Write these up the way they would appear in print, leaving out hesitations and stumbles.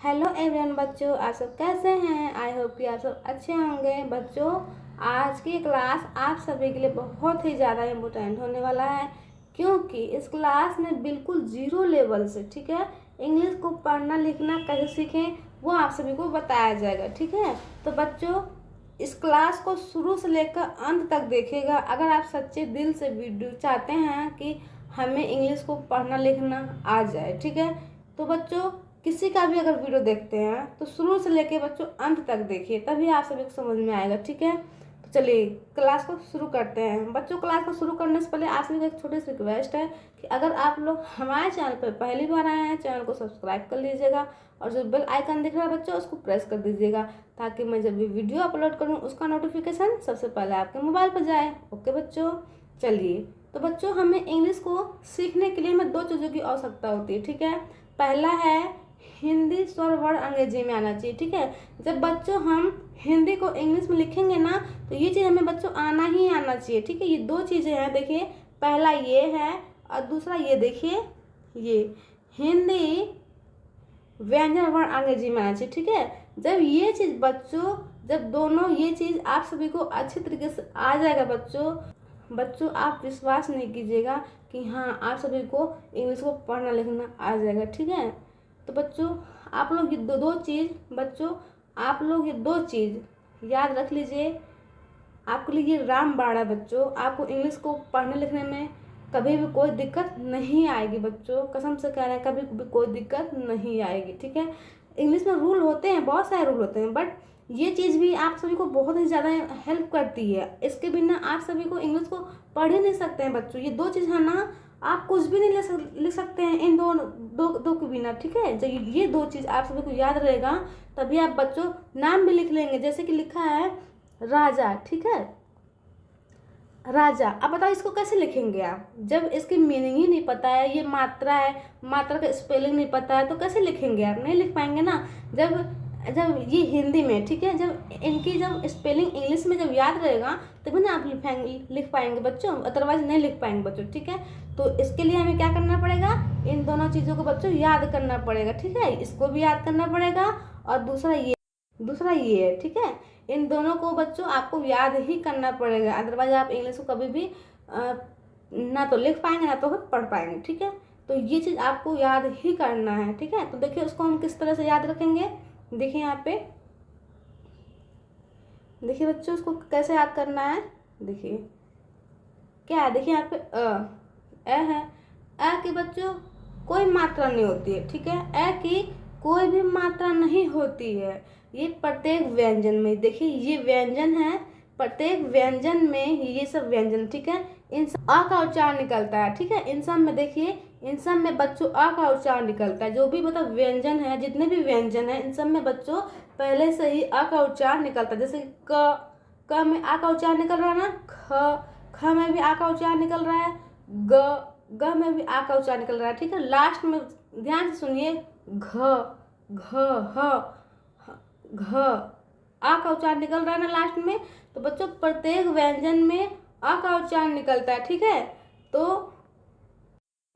Hello everyone बच्चों, आप सब कैसे हैं। आई होप कि आप सब अच्छे होंगे। बच्चों, आज की क्लास आप सभी के लिए बहुत ही ज़्यादा इम्पोर्टेंट होने वाला है, क्योंकि इस क्लास में बिल्कुल जीरो लेवल से, ठीक है, इंग्लिश को पढ़ना लिखना कैसे सीखें वो आप सभी को बताया जाएगा। ठीक है, तो बच्चों इस क्लास को शुरू से लेकर अंत तक देखिएगा। अगर आप सच्चे दिल से वीडियो चाहते हैं कि हमें इंग्लिश को पढ़ना लिखना आ जाए, ठीक है, तो बच्चों किसी का भी अगर वीडियो देखते हैं तो शुरू से लेके बच्चों अंत तक देखिए, तभी आप सभी को समझ में आएगा। ठीक है, तो चलिए क्लास को शुरू करते हैं। बच्चों, क्लास को शुरू करने से पहले आप सभी को एक छोटी सी रिक्वेस्ट है कि अगर आप लोग हमारे चैनल पर पहली बार आए हैं, चैनल को सब्सक्राइब कर लीजिएगा और जो बेल आइकन दिख रहा है बच्चों उसको प्रेस कर दीजिएगा, ताकि मैं जब भी वीडियो अपलोड करूँ उसका नोटिफिकेशन सबसे पहले आपके मोबाइल पर जाए। ओके बच्चों, चलिए। तो बच्चों, हमें इंग्लिश को सीखने के लिए हमें दो चीज़ों की आवश्यकता होती है। ठीक है, पहला है हिंदी स्वर वर्ड अंग्रेजी में आना चाहिए। ठीक है, जब बच्चों हम हिंदी को इंग्लिश में लिखेंगे ना, तो ये चीज़ हमें बच्चों आना ही आना चाहिए। ठीक है, ये दो चीज़ें हैं, देखिए पहला ये है और दूसरा ये देखिए, ये हिंदी व्यंजन वर्ण अंग्रेजी में आना चाहिए। ठीक है, जब ये चीज़ बच्चों, जब दोनों ये चीज़ आप सभी को अच्छी तरीके से आ जाएगा बच्चों आप विश्वास नहीं कीजिएगा कि हाँ आप सभी को इंग्लिश को पढ़ना लिखना आ जाएगा। ठीक है, तो बच्चों आप लोग ये दो चीज़, बच्चों आप लोग ये दो चीज़ याद रख लीजिए। आपके लिए ये रामबाण है बच्चों, आपको इंग्लिश को पढ़ने लिखने में कभी भी कोई दिक्कत नहीं आएगी बच्चों, कसम से कह रहे हैं, कभी भी कोई दिक्कत नहीं आएगी। ठीक है, इंग्लिश में रूल होते हैं, बहुत सारे रूल होते हैं, बट ये चीज़ भी आप सभी को बहुत ही ज़्यादा हेल्प करती है। इसके बिना आप सभी को इंग्लिश को पढ़ ही नहीं सकते हैं बच्चों। ये दो चीज़ है ना, आप कुछ भी नहीं लिख सकते हैं इन दो के बिना। ठीक है, जब ये दो चीज़ आप सभी को याद रहेगा तभी आप बच्चों नाम भी लिख लेंगे। जैसे कि लिखा है राजा, ठीक है, राजा। अब बताओ इसको कैसे लिखेंगे आप, जब इसकी मीनिंग ही नहीं पता है, ये मात्रा है, मात्रा का स्पेलिंग नहीं पता है, तो कैसे लिखेंगे आप, नहीं लिख पाएंगे ना। जब जब ये हिंदी में, ठीक है, जब इनकी जब स्पेलिंग इंग्लिश में जब याद रहेगा तभी ना आप लिख पाएंगे बच्चों, अदरवाइज नहीं लिख पाएंगे बच्चों। ठीक है, तो इसके लिए हमें क्या करना पड़ेगा, इन दोनों चीज़ों को बच्चों याद करना पड़ेगा। ठीक है, इसको भी याद करना पड़ेगा और दूसरा ये है। ठीक है, इन दोनों को बच्चों आपको याद ही करना पड़ेगा, अदरवाइज आप इंग्लिश को कभी भी ना तो लिख पाएंगे ना तो पढ़ पाएंगे। ठीक है, तो ये चीज़ आपको याद ही करना है। ठीक है, तो देखिए उसको हम किस तरह से याद रखेंगे। देखिए यहाँ पे, देखिए बच्चों उसको कैसे याद करना है। देखिए क्या है, देखिए यहाँ पे अ है। अ की बच्चों कोई मात्रा नहीं होती है। ठीक है, अ की कोई भी मात्रा नहीं होती है। ये प्रत्येक व्यंजन में, देखिए ये व्यंजन है, प्रत्येक व्यंजन में ये सब व्यंजन, ठीक है, इन सब अ का उच्चारण निकलता है। ठीक है, इन सब में देखिए, इन सब में बच्चों अ का उच्चारण निकलता है। जो भी मतलब व्यंजन है, जितने भी व्यंजन है, इन सब में बच्चों पहले से ही अ का उच्चारण निकलता है। जैसे क में आ का उच्चारण निकल रहा है ना, ख में भी आ का उच्चारण निकल रहा है, ग में भी आ का उच्चारण निकल रहा है। ठीक है, लास्ट में ध्यान से सुनिए, घ घ ह घ आ का उच्चारण निकल रहा है ना लास्ट में, तो बच्चों प्रत्येक व्यंजन में आ का उच्चारण निकलता है। ठीक है,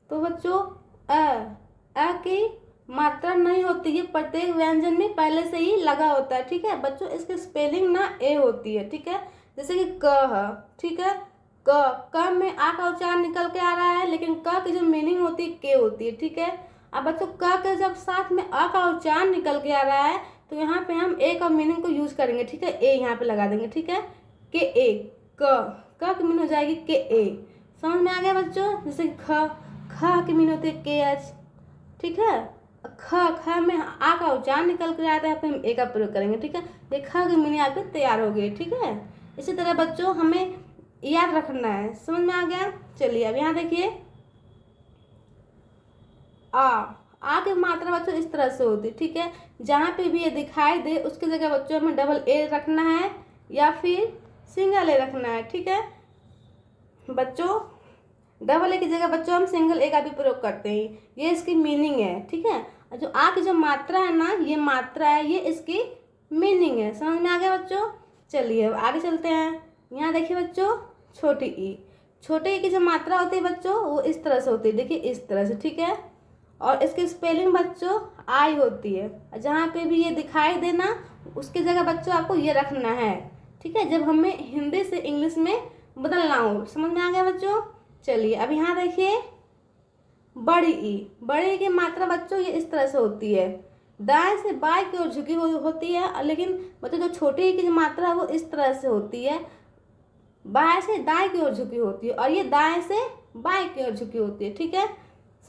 तो बच्चों अ की मात्रा नहीं होती है, प्रत्येक व्यंजन में पहले से ही लगा होता है। ठीक है बच्चों, इसकी स्पेलिंग ना ए होती है। ठीक है, जैसे कि क है, ठीक है, क में आ का उच्चारण निकल के आ रहा है, लेकिन क की जो मीनिंग होती है के होती है। ठीक है, अब बच्चों क के जब साथ में आ का उच्चारण निकल के आ रहा है तो यहाँ पे हम ए का मीनिंग को यूज करेंगे। ठीक है, ए यहाँ पे लगा देंगे। ठीक है, के ए, क की मीनिंग हो जाएगी के ए। समझ में आ गया बच्चों, जैसे ख की मीनिंग होती है के एच। ठीक है, ख में आ का उच्चारण निकल कर आता है, फिर हम ए का प्रयोग करेंगे। ठीक है, ये ख की मीनिंग आपकी तैयार हो गई। ठीक है, इसी तरह बच्चों हमें याद रखना है। समझ में आ गया, चलिए अब यहाँ देखिए, आ की मात्रा बच्चों इस तरह से होती है। ठीक है, जहाँ पे भी ये दिखाई दे उसकी जगह बच्चों हमें डबल ए रखना है या फिर सिंगल ए रखना है। ठीक है बच्चों, डबल ए की जगह बच्चों हम सिंगल ए का भी प्रयोग करते हैं, ये इसकी मीनिंग है। ठीक है, जो आ की जो मात्रा है ना, ये मात्रा है, ये इसकी मीनिंग है। समझ में आ गया बच्चों, चलिए अब आगे चलते हैं। यहाँ देखिए बच्चों, छोटी ई, छोटे ई की जो मात्रा होती है बच्चों वो इस तरह से होती है, देखिए इस तरह से। ठीक है, और इसकी स्पेलिंग बच्चों आई होती है। जहाँ पे भी ये दिखाई देना उसकी जगह बच्चों आपको ये रखना है, ठीक है, जब हमें हिंदी से इंग्लिश में बदलना हो। समझ में आ गया बच्चों? चलिए अब यहाँ देखिए, बड़ी ई की मात्रा बच्चों ये इस तरह से होती है, दाएं से बाएं की ओर झुकी हुई होती है, लेकिन बच्चों जो छोटी ई की जो मात्रा है वो इस तरह से होती है, बाएं से दाएं की ओर झुकी होती है, और ये दाएं से बाएं की ओर झुकी होती है, ठीक है।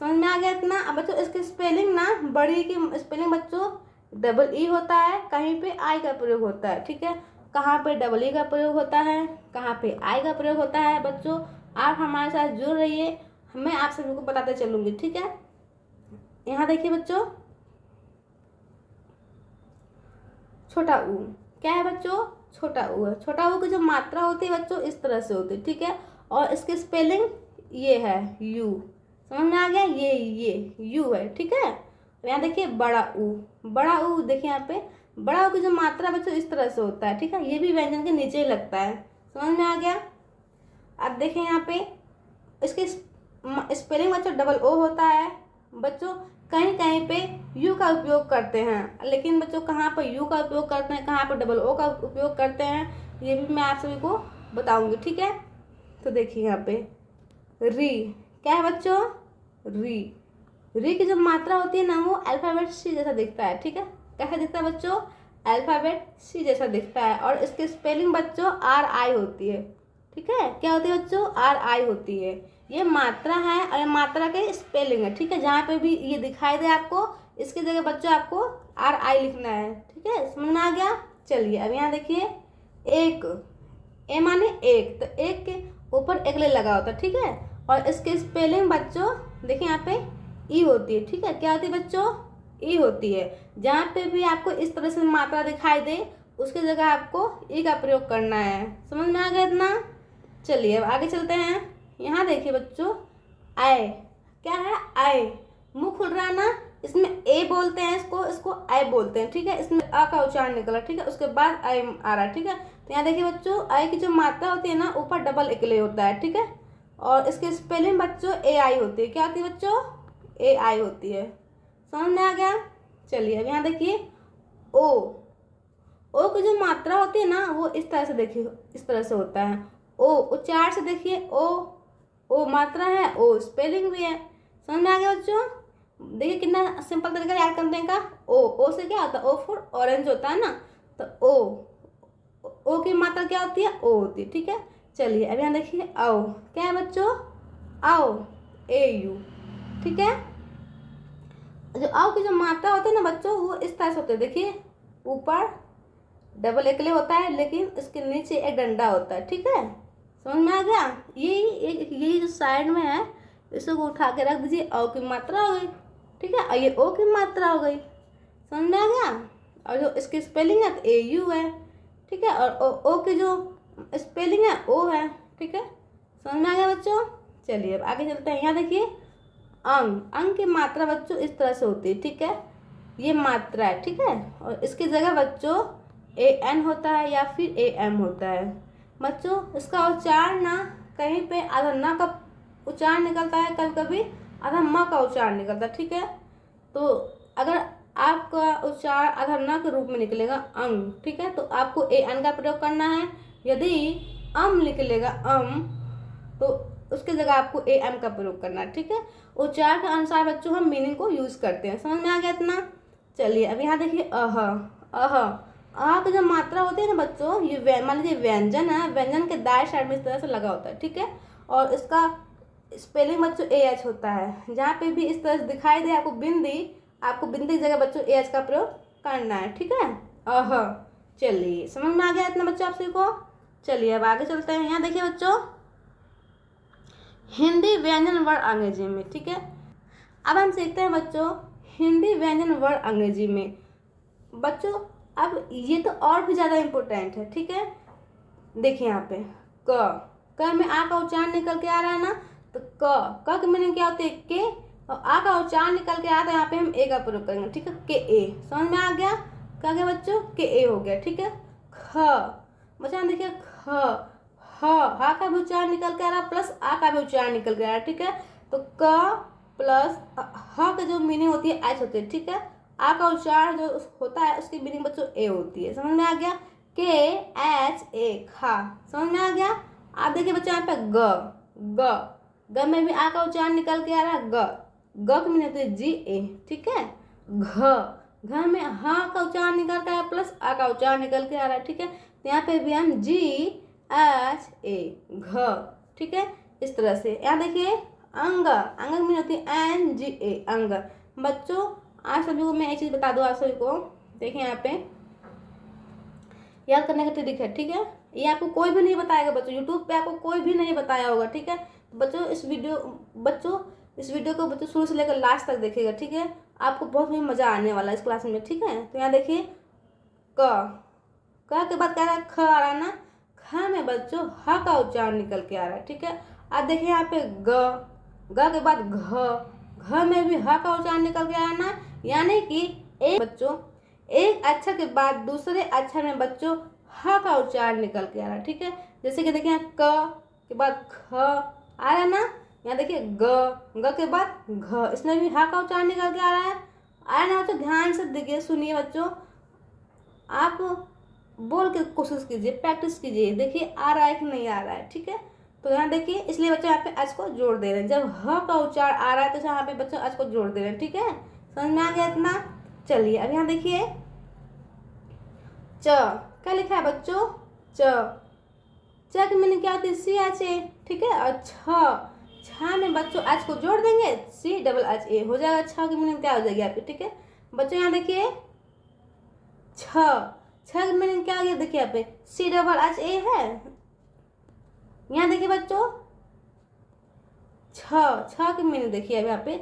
समझ में आ गया इतना? अब बच्चों इसकी स्पेलिंग ना, बड़ी की स्पेलिंग बच्चों डबल ई होता है, कहीं पे आई का प्रयोग होता है, ठीक है। कहाँ पे डबल ई का प्रयोग होता है, कहाँ पे आई का प्रयोग होता है। बच्चों आप हमारे साथ जुड़ रहिए, मैं आप सभी को बताते चलूंगी, ठीक है। यहाँ देखिए बच्चों, छोटा ऊ क्या है बच्चों? छोटा ऊ है। छोटा ऊ की जो मात्रा होती है बच्चों इस तरह से होती है, ठीक है, और इसकी स्पेलिंग ये है यू। समझ में आ गया? ये यू है, ठीक है। यहाँ देखिए बड़ा ऊ देखिए यहाँ पे बड़ा ऊ की जो मात्रा बच्चों इस तरह से होता है, ठीक है, ये भी व्यंजन के नीचे ही लगता है। समझ में आ गया? अब देखिए यहाँ पे इसकी स्पेलिंग बच्चों डबल ओ होता है। बच्चों कहीं कहीं पे यू का उपयोग करते हैं, लेकिन बच्चों कहाँ पर यू का उपयोग करते हैं, कहाँ पर डबल ओ का उपयोग करते हैं, ये भी मैं आप सभी को बताऊंगी, ठीक है। तो देखिए यहाँ पे री क्या है बच्चों? री की जो मात्रा होती है ना वो अल्फ़ाबेट सी जैसा दिखता है, ठीक है। कैसा दिखता है बच्चों? अल्फ़ाबेट सी जैसा दिखता है, और इसकी स्पेलिंग बच्चों आर आई होती है, ठीक है। क्या होती है बच्चों? आर आई होती है। ये मात्रा है और मात्रा के स्पेलिंग है, ठीक है। जहाँ पे भी ये दिखाई दे आपको, इसकी जगह बच्चों आपको आर आई लिखना है, ठीक है। समझ में आ गया? चलिए अब यहाँ देखिए, एक ए माने एक, तो एक के ऊपर एक ले लगा होता है, ठीक है, और इसके स्पेलिंग बच्चों देखिए यहाँ पे ई होती है, ठीक है। क्या होती है बच्चों? ई होती है। जहाँ पे भी आपको इस तरह से मात्रा दिखाई दे उसकी जगह आपको ई का प्रयोग करना है। समझ में आ गया इतना? चलिए अब आगे चलते हैं। यहाँ देखिए बच्चों, आय क्या है? आय मुंह खुल रहा है ना, इसमें ए बोलते हैं, इसको आय बोलते हैं, ठीक है। इसमें अ का उच्चारण निकला, ठीक है, उसके बाद आय आ रहा है, ठीक है। तो यहाँ देखिए बच्चों, आय की जो मात्रा होती है ना ऊपर डबल इकले होता है, ठीक है, और इसके स्पेलिंग बच्चों ए आई होती है। क्या होती है बच्चों? ए आई होती है। समझ में आ गया? चलिए अब यहाँ देखिए, ओ की जो मात्रा होती है ना वो इस तरह से देखिए, इस तरह से होता है। ओ उच्चार से देखिए, ओ मात्रा है, ओ स्पेलिंग भी है। समझ में आ गया बच्चों? देखिए कितना सिंपल तरीका याद करने का। ओ से क्या होता है? ओ फॉर ऑरेंज होता है ना, तो ओ की मात्रा क्या होती है? ओ होती है, ठीक है। चलिए अब यहाँ देखिए, आओ क्या है बच्चों? आओ ए यू, ठीक है। जो आओ की जो मात्रा होती है ना बच्चों वो इस तरह से होती है, देखिए ऊपर डबल एकले होता है, लेकिन इसके नीचे एक डंडा होता है, ठीक है। समझ में आ गया? यही जो साइड में है इसको उठा के रख दीजिए, ओ की मात्रा हो गई, ठीक है, और ये ओ की मात्रा हो गई। समझ में आ गया? और जो इसकी स्पेलिंग है तो ए यू है, ठीक है, और ओ की जो स्पेलिंग है ओ है, ठीक है। समझ में आ गया बच्चों? चलिए अब आगे चलते हैं। यहाँ देखिए, अंग की मात्रा बच्चों इस तरह से होती है, ठीक है, ये मात्रा है, ठीक है, और इसकी जगह बच्चों ए एन होता है या फिर ए एम होता है। बच्चों इसका उच्चारण ना कहीं पे आधा न का उच्चारण निकलता है, कभी कभी आधा म का उच्चारण निकलता है, ठीक है। तो अगर आपका उच्चारण आधा न के रूप में निकलेगा अंग, ठीक है, तो आपको ए एन का प्रयोग करना है। यदि निकलेगा तो उसकी जगह आपको ए एम का प्रयोग करना है, ठीक है। उच्चारण के अनुसार बच्चों हम मीनिंग को यूज करते हैं। समझ में आ गया इतना? चलिए अब यहाँ देखिए, की जो मात्रा होती है ना बच्चों, ये मान लीजिए व्यंजन है, व्यंजन के दाएं साइड में इस तरह से लगा होता है, ठीक है, और इसका स्पेलिंग बच्चों ए एच होता है। जहाँ पे भी इस तरह से दिखाई दे आपको बिंदी की जगह बच्चों ए एच का प्रयोग करना है, ठीक है। चलिए समझ में आ गया इतना बच्चों आप सभी को? चलिए अब आगे चलते हैं। यहाँ देखिए बच्चों, हिंदी व्यंजन वर्ड अंग्रेजी में, ठीक है। अब हम सीखते हैं बच्चों हिंदी व्यंजन वर्ड अंग्रेजी में। बच्चों अब ये तो और भी ज़्यादा इम्पोर्टेंट है, ठीक है। देखिए यहाँ पे क में आ का उच्चारण निकल के आ रहा है ना, तो क के मीनिंग क्या होती है? के, और आ का उच्चारण निकल के आ रहा है, यहाँ पे हम ए का प्रयोग करेंगे, ठीक है, के ए। समझ में आ गया? क्या गया बच्चों? के ए हो गया, ठीक है। ख बच्चा देखिए, हा का भी उच्चारण निकल के आ रहा है, प्लस आ का भी उच्चारण निकल के आ रहा है, ठीक है। तो क प्लस ह की जो मीनिंग होती है एच होती है, ठीक है, आ का उच्चारण जो होता है उसकी मीनिंग बच्चों ए होती है। समझ में आ गया? KHA खा। समझ में आ गया? आप देखिए बच्चों यहाँ पे ग में भी आ का उच्चारण निकल के आ रहा है। ग की मीनिंग होती है GA। ठीक है? घ में हा का उच्चारण निकल के आ रहा है प्लस आ का उच्चारण निकल के आ रहा है। ठीक है? तो यहाँ पे भी हम GHA घ। ठीक है? इस तरह से यहाँ देखिए अंग की मीनिंग होती है NGA अंग। बच्चों आज सभी को मैं एक चीज बता दूं आप सभी को, देखिए यहाँ पे याद करने का ट्रिक है। ठीक है? ये आपको कोई भी नहीं बताएगा बच्चों, यूट्यूब पे आपको कोई भी नहीं बताया होगा। ठीक है? बच्चों इस वीडियो को बच्चों शुरू से लेकर लास्ट तक देखिएगा। ठीक है? आपको बहुत ही मजा आने वाला है इस क्लास में। ठीक है? तो यहाँ देखिए क के बाद क्या रहा है? ख आ रहा है ना। ख में बच्चों ह का उच्चारण निकल के आ रहा है। ठीक है? आप देखिए यहाँ पे ग के बाद घ में भी ह का उच्चारण निकल के आ रहा है ना। यानी कि एक अक्षर के बाद दूसरे अक्षर में बच्चों ह का उच्चारण निकल के आ रहा है। ठीक है? जैसे कि देखिए क के बाद ख आ रहा है ना। यहाँ देखिए ग के बाद घ, इसमें भी ह का उच्चारण निकल के आ रहा है ना बच्चों। ध्यान से देखिए, सुनिए बच्चों, आप बोल के कोशिश कीजिए, प्रैक्टिस कीजिए, देखिए आ रहा है कि नहीं आ रहा है। ठीक है? तो यहाँ देखिए, इसलिए बच्चों यहाँ पे अच को जोड़ दे रहे हैं। जब ह का उच्चारण आ रहा है तो यहाँ पे बच्चों अच को जोड़ दे रहे हैं। ठीक है? समझ में आ गया इतना? चलिए अब यहाँ देखिए च, क्या लिखा है बच्चों? च की मीनिंग क्या होती है? CHA। ठीक है? और छ में बच्चों अच को जोड़ देंगे, CHA हो जाएगा। छ की मीनिंग क्या हो जाएगी आपकी? ठीक है बच्चों? यहाँ देखिए छ की मीनिंग क्या हो गया? देखिए यहाँ पे CHA है। यहाँ देखिए बच्चों छ की मीनिंग देखिए अब यहाँ पे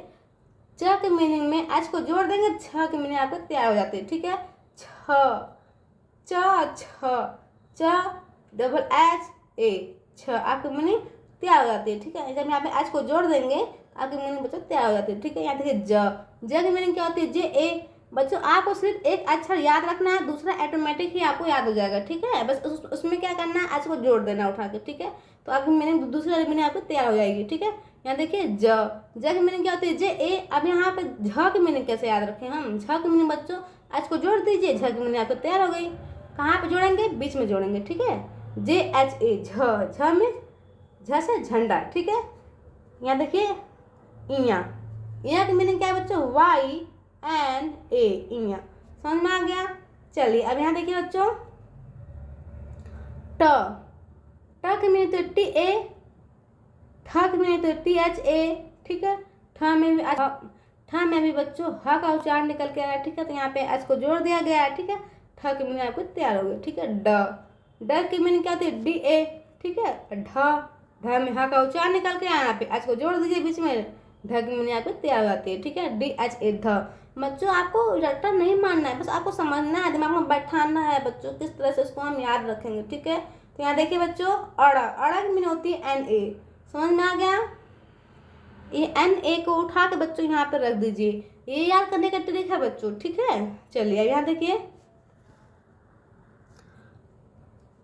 च के मीनिंग में एच को जोड़ देंगे, छ की मीनिंग आपको तैयार हो जाती है। ठीक है? छ आपकी मीनिंग तैयार हो जाती है। ठीक है? जब यहाँ पे एच को जोड़ देंगे आपकी मीनिंग बच्चों तैयार हो जाती है। ठीक है? यहाँ देखिए ज की मीनिंग क्या होती है? JA। बच्चों आपको सिर्फ एक अक्षर याद रखना है, दूसरा ऑटोमेटिक ही आपको याद हो जाएगा। ठीक है? बस उसमें क्या करना है? एच को जोड़ देना उठा के। ठीक है? तो आपकी मीनिंग दूसरी मीनिंग आपको तैयार हो जाएगी। ठीक है? यहाँ देखिए ज की मीनिंग क्या होती है? JA। अब यहाँ पे झ की मीनिंग कैसे याद रखें हम? झ की मीनिंग बच्चों एच को जोड़ दीजिए, झ की मीनिंग आपको तैयार हो गई। कहाँ पे जोड़ेंगे? बीच में जोड़ेंगे। ठीक है? JHA झ में झ से झंडा। ठीक है? यहाँ देखिए इया की मीनिंग क्या है बच्चों? YNA इया। समझ में आ गया? चलिए अब यहाँ देखिए बच्चों ट की मीनिंग तो TA, ठ की मीनिंग तो THA। ठीक है? ठ में भी बच्चों ह का उच्चारण निकल के आ रहा है। ठीक है? तो यहाँ पे एच को जोड़ दिया गया है। ठीक है? ठ की मीनिंग आपको तैयार हो गई। ठीक है? ड की मीनिंग क्या होती है? DA। ठीक है? ढ में ह का उच्चारण निकल के यहाँ पे एच को जोड़ दीजिए बीच में, ढ की मीनिंग आपको तैयार हो जाती है। ठीक है? DHA ध। बच्चों आपको रट्टा नहीं मानना है, बस आपको समझना है, दिमाग में बैठाना है बच्चों, किस तरह से इसको हम याद रखेंगे। ठीक है? तो यहाँ देखिए बच्चों अड़ा की मीनिंग होती है NA। समझ में आ गया? ये NA को उठा के बच्चों यहाँ पे रख दीजिए, ये याद करने का ट्रिक है बच्चों। ठीक है? चलिए अब यहाँ देखिए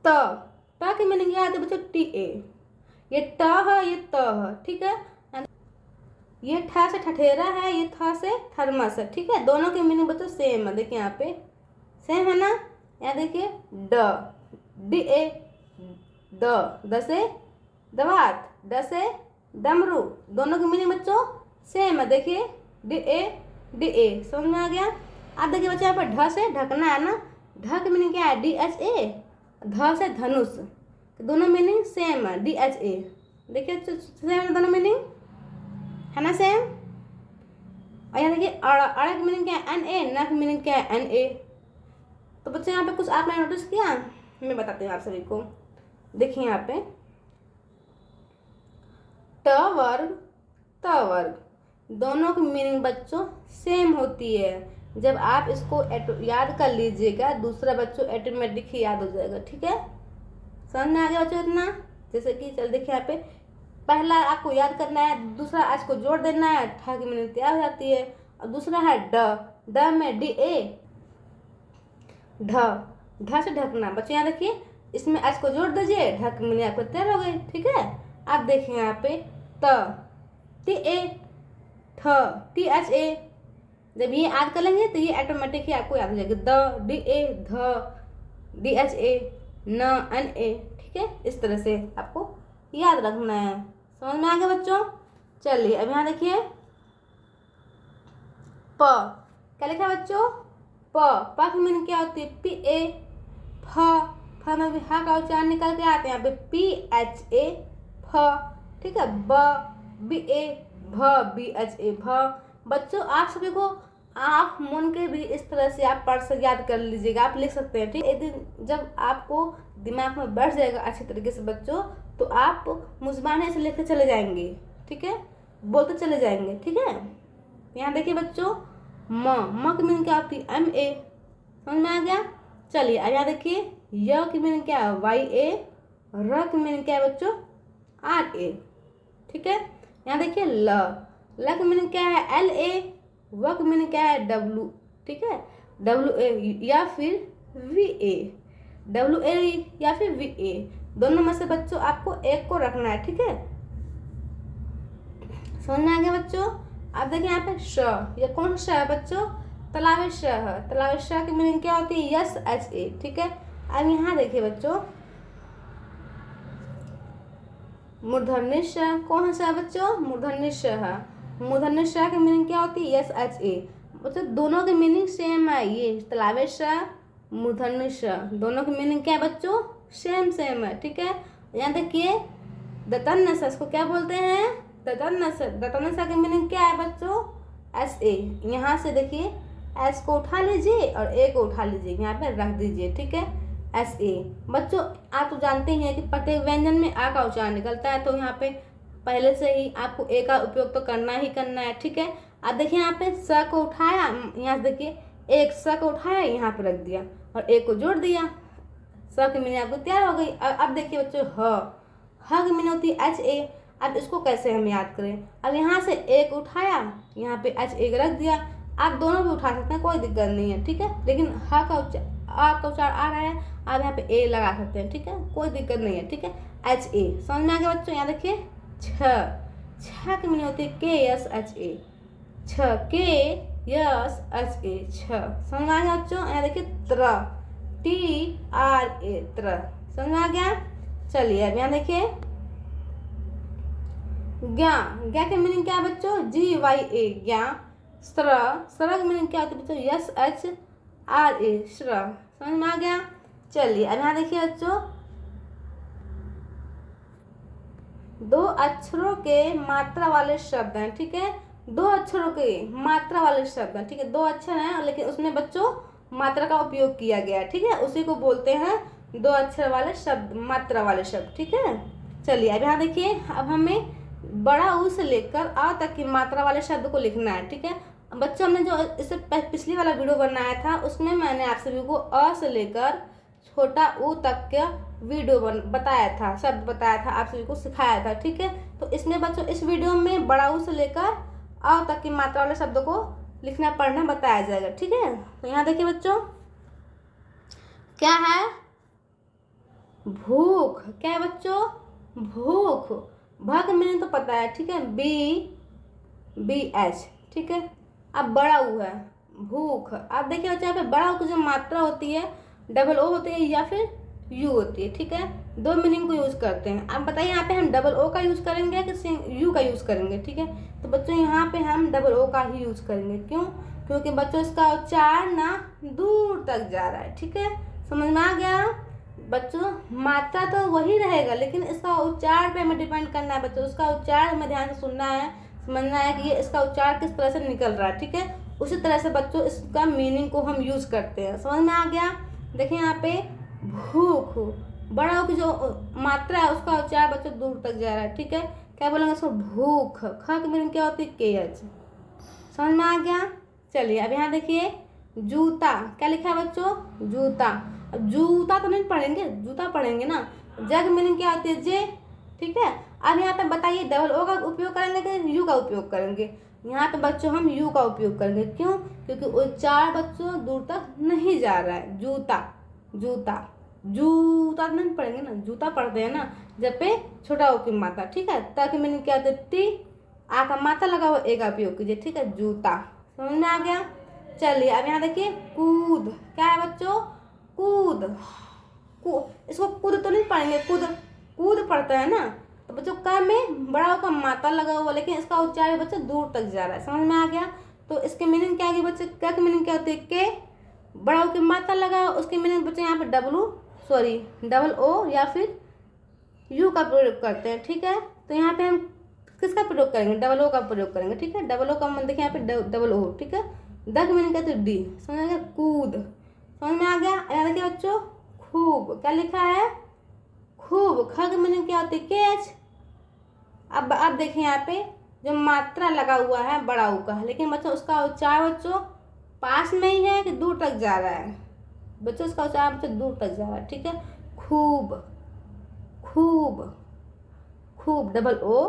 त की मीनिंग क्या आती है बच्चों? TA। ये ट है, ये त है। ठीक है? ये ठ से ठठेरा है, ये थ से थर्मस है। ठीक है? दोनों की मीनिंग बच्चों सेम है। देखिए यहाँ पे सेम है ना। यहाँ देखिए DA द से दवात, ड से डमरू, दोनों की मीनिंग बच्चों सेम है। देखिए DA। समझ में आ गया? आप देखिए बच्चों यहाँ पर ढ से ढकना है ना। ढ की मीनिंग क्या है? DHA। ध से धनुष, दोनों मीनिंग सेम है। DHA। देखिए सेम है दोनों मीनिंग, है ना सेम। और यहाँ देखिए अड़ा की मीनिंग क्या है? NA। न की मीनिंग क्या है? NA। तो बच्चों यहाँ पे कुछ आपने नोटिस किया? मैं बताती हूँ आप सभी को। देखिए यहाँ पे ट वर्ग त वर्ग, दोनों की मीनिंग बच्चों सेम होती है। जब आप इसको याद कर लीजिएगा, दूसरा बच्चों ऑटोमेटिक ही याद हो जाएगा। ठीक है? समझ में आ गया बच्चों इतना? जैसे कि चल देखिए यहाँ पे पहला आपको याद करना है, दूसरा आज को जोड़ देना है, ठ की मीनिंग तैयार हो जाती है। और दूसरा है ड में DA ढ से ढकना। बच्चों यहाँ देखिए इसमें आज को जोड़ दीजिए, ढ की मीनिंग आपको तैयार हो गई। ठीक है? आप देखिए यहाँ पे TA, ठ THA, जब ये याद कर लेंगे तो ये ऑटोमेटिक ही आपको याद हो जाएगा। द, डी ए, ध, डी एच ए, न, एन ए, ठीक है। इस तरह से आपको याद रखना है। समझ में आ गया बच्चों? चलिए अब यहाँ देखिए प, क्या लिखा है बच्चों? प की मीनिंग क्या होती है? P A. फ में भी हा का उच्चारण निकल के आते हैं यहाँ पे पी एच ए, फ, ठीक है। ब, बी ए, भ, बी एच ए, भ। बच्चों आप सभी को आप मन के भी इस तरह से आप पढ़ से याद कर लीजिएगा, आप लिख सकते हैं, ठीक है। एक दिन जब आपको दिमाग में बैठ जाएगा अच्छी तरीके से बच्चों, तो आप मुस्बाने से लेकर चले जाएंगे, ठीक है, बोलते चले जाएंगे, ठीक है। यहाँ देखिए बच्चों म की मीनिंग क्या होती है? M A. समझ में आ गया? चलिए अब यहाँ देखिए य की मीनिंग क्या है? वाई ए। र की मीनिंग क्या है बच्चों? आर ए, ठीक है। यहाँ देखिए ल की मीनिंग क्या है? L A. व की मीनिंग क्या है? डब्लू, ठीक है। डब्लू ए या फिर वी ए, डब्लू ए या फिर वी ए, दोनों में से बच्चों आपको एक को रखना है, ठीक है। समझ में आ गया बच्चों? अब देखिए यहाँ पे श, ये कौन सा है बच्चों? तलावे श है। तलावे श की मीनिंग क्या होती है? यस एच ए, ठीक है। अब यहाँ देखिए बच्चों मूर्धन्य श, कौन सा है बच्चों? मूर्धन्य श है। मूर्धन्य श की मीनिंग क्या होती है? Yes H A. बच्चों दोनों की मीनिंग सेम है, ये तलावे श, मूर्धन्य श, दोनों की मीनिंग क्या है बच्चों? सेम है, ठीक है। यहाँ देखिए दतन स, इसको क्या बोलते हैं? दतन स की मीनिंग क्या है बच्चों? S A. यहाँ से देखिए एस को उठा लीजिए और ए को उठा लीजिए, यहाँ पे रख दीजिए, ठीक है। S A. बच्चों आप तो जानते ही हैं कि प्रत्येक व्यंजन में आ का उच्चारण निकलता है, तो यहाँ पे पहले से ही आपको ए का उपयोग तो करना ही करना है, ठीक है। अब देखिए यहाँ पे स को उठाया, यहाँ से देखिए एक स को उठाया यहाँ पे रख दिया और ए को जोड़ दिया, स की मीनिंग आपको तैयार हो गई। अब देखिए बच्चों ह की मीनिंग होती है एच ए। अब इसको कैसे हम याद करें? अब यहाँ से एक उठाया, यहाँ पे एच ए रख दिया, आप दोनों भी उठा सकते हैं, कोई दिक्कत नहीं है, ठीक है। लेकिन आ का उच्चारण आ रहा है, आप यहाँ पे ए लगा सकते हैं, ठीक है, कोई दिक्कत नहीं है, ठीक है। H A. समझ में आ गया बच्चों? यहाँ देखिए छ की मीनिंग होती है के एस एच ए, छ, के एस एच ए, छ। समझ में आ गया बच्चों? यहाँ देखिए त्र, टी आर ए, त्र। समझ में आ गया? चलिए अब यहाँ देखिए ज्ञा, ज्ञा की मीनिंग क्या है बच्चों? जी वाई ए, ज्ञा। स्र, स्र की मीनिंग क्या होती है बच्चों? यस एच आर ए, श्र। समझ में आ गया? चलिए अब यहाँ देखिए बच्चों दो अक्षरों के मात्रा वाले शब्द हैं, ठीक है। दो अक्षरों के मात्रा वाले शब्द हैं, ठीक है। दो अक्षर हैं लेकिन उसमें बच्चों मात्रा का उपयोग किया गया है, ठीक है, उसी को बोलते हैं दो अक्षर वाले शब्द, मात्रा वाले शब्द, ठीक है। चलिए अब यहाँ देखिए अब हमें बड़ा ऊ से लेकर आ तक की मात्रा वाले शब्द को लिखना है, ठीक है। बच्चों हमने जो इससे पिछली वाला वीडियो बनाया था उसमें मैंने आप सभी को अ से लेकर छोटा ऊ तक का वीडियो बताया था, शब्द बताया था, आप सभी को सिखाया था, ठीक है। तो इसमें बच्चों इस वीडियो में बड़ा ऊ से लेकर अ तक की मात्रा वाले शब्दों को लिखना पढ़ना बताया जाएगा, ठीक है। तो यहाँ देखिए बच्चों क्या है? भूख। क्या है बच्चों? भूख। भ का मीनिंग तो पता है, ठीक है, बी एच, ठीक है। अब बड़ा ऊ है भूख। आप देखिए बच्चों यहाँ पे बड़ा ऊ की जो मात्रा होती है डबल ओ होती है या फिर यू होती है, ठीक है। दो मीनिंग को यूज करते हैं। अब बताइए यहाँ पे हम डबल ओ का यूज करेंगे कि यू का यूज करेंगे, ठीक है। तो बच्चों यहाँ पे हम डबल ओ का ही यूज करेंगे। क्यों? क्योंकि बच्चों इसका उच्चारण ना दूर तक जा रहा है, ठीक है। समझ में आ गया बच्चों? मात्रा तो वही रहेगा लेकिन इसका उच्चारण पे हमें डिपेंड करना है बच्चों। उसका उच्चारण हमें ध्यान से सुनना है, समझना है कि ये इसका उच्चारण किस तरह से निकल रहा है, ठीक है। उसी तरह से बच्चों इसका मीनिंग को हम यूज करते हैं। समझ में आ गया? देखिए यहाँ पे भूख, बड़ा हो की जो मात्रा है उसका उच्चारण बच्चों दूर तक जा रहा है, ठीक है। क्या बोलेंगे इसको? भूख। ख की मीनिंग क्या होती है? के एच। समझ में आ गया? चलिए अब यहाँ देखिए जूता। क्या लिखा है बच्चों? जूता। अब जूता तो नहीं पढ़ेंगे, जूता पढ़ेंगे ना। जग मीनिंग क्या होती है? जे, ठीक है। अब यहाँ पे बताइए डबल ओ का उपयोग करेंगे कि यू का उपयोग करेंगे? यहाँ पे बच्चों हम यू का उपयोग करेंगे। क्यों? क्योंकि उच्चारण बच्चों दूर तक नहीं जा रहा है। जूता, जूता, जूता नहीं पढ़ेंगे ना, जूता पढ़ते हैं ना जब पे छोटा ओ की मात्रा, ठीक है। त की मीनिंग क्या होती है? टी, आ का मात्रा लगा हुआ ए का उपयोग कीजिए, ठीक है, जूता। समझ में आ गया। चलिए अब यहाँ देखिए कूद, क्या है बच्चों, कूद। इसको कूद तो नहीं पढ़ेंगे, कूद कूद पढ़ता है ना। तो बच्चों क में बड़ा का मात्रा लगा हुआ, लेकिन इसका उच्चारण बच्चों दूर तक जा रहा है। समझ में आ गया। तो इसके मीनिंग क्या है बच्चों, क्या की मीनिंग क्या होती है, के बड़ा की मात्रा लगा, उसकी मीनिंग बच्चों यहाँ पे डबल ओ या फिर यू का प्रयोग करते हैं। ठीक है, तो यहाँ पे हम किसका प्रयोग करेंगे, डबल ओ का प्रयोग करेंगे। ठीक है, डबल ओ का मतलब देखिए यहाँ पे डबल ओ। ठीक है, द की मीनिंग कहते हैं डी। समझ में आ गया, कूद। समझ में आ गया। यहाँ देखिए बच्चों खूब, क्या लिखा है, खूब। ख की मीनिंग क्या होती है, कैच। अब देखिए यहाँ पे जो मात्रा लगा हुआ है बड़ा ऊ का, लेकिन बच्चों उसका उच्चारण बच्चों पास में ही है कि दूर तक जा रहा है, बच्चों उसका उच्चारण बच्चों दूर तक जा रहा है। ठीक है, खूब, खूब, खूब डबल ओ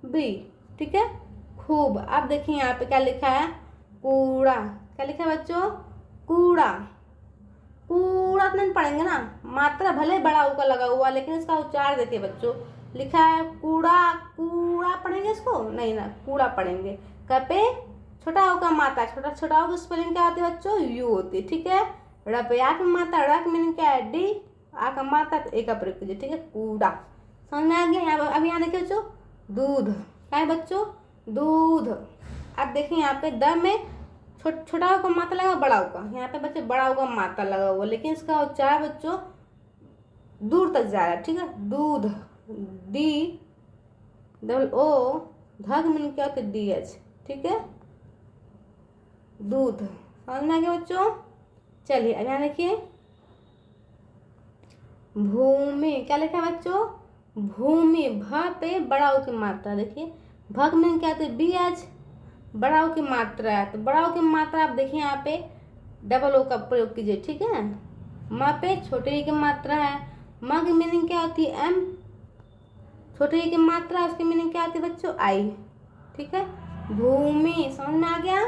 बी। ठीक है, खूब। अब देखिए यहाँ पे क्या लिखा है, कूड़ा। क्या लिखा है बच्चों, कूड़ा। कूड़ा नहीं पढ़ेंगे ना, मात्रा भले बड़ा ऊ का लगा हुआ, लेकिन इसका उच्चारण देखिए बच्चों, लिखा है कूड़ा। कूड़ा पढ़ेंगे इसको नहीं ना, कूड़ा पढ़ेंगे। कपे छोटा ऊ का मात्रा, छोटा ऊ की स्पेलिंग क्या होती है बच्चों, यू होती है। ठीक है, र पे आ का मात्रा, र की मीनिंग क्या है, डी। आ का मात्रा तो ए का प्रयोग कीजिए। ठीक है, कूड़ा। समझ में आ गया। अब यहाँ देखिए बच्चों दूध, क्या है बच्चों, दूध। अब देखिए यहाँ पे द में छोटा ऊ का मात्रा लगा, बड़ा ऊ का, यहाँ पे बच्चे बड़ा ऊ का मात्रा लगा हुआ, लेकिन इसका उच्चारण बच्चों दूर तक जा रहा है। ठीक है, दूध, डी डबल ओ, ध की मीनिंग क्या होती है, डी एच। ठीक है, दूध। समझ में आ गया बच्चों। चलिए अब यहाँ देखिए भूमि, क्या लिखा है बच्चों, भूमि। भ पे बड़ा ऊ की मात्रा, देखिए भ की मीनिंग क्या होती है, बी एच। बड़ा ऊ की मात्रा है, तो बड़ा ऊ की मात्रा आप देखिए यहाँ पे डबल ओ का प्रयोग कीजिए। ठीक है, म पे छोटे ई की मात्रा है, म की मीनिंग क्या होती है, एम। छोटे ई की मात्रा, उसकी मीनिंग क्या होती है बच्चों, आई। ठीक है, भूमि। समझ में आ गया।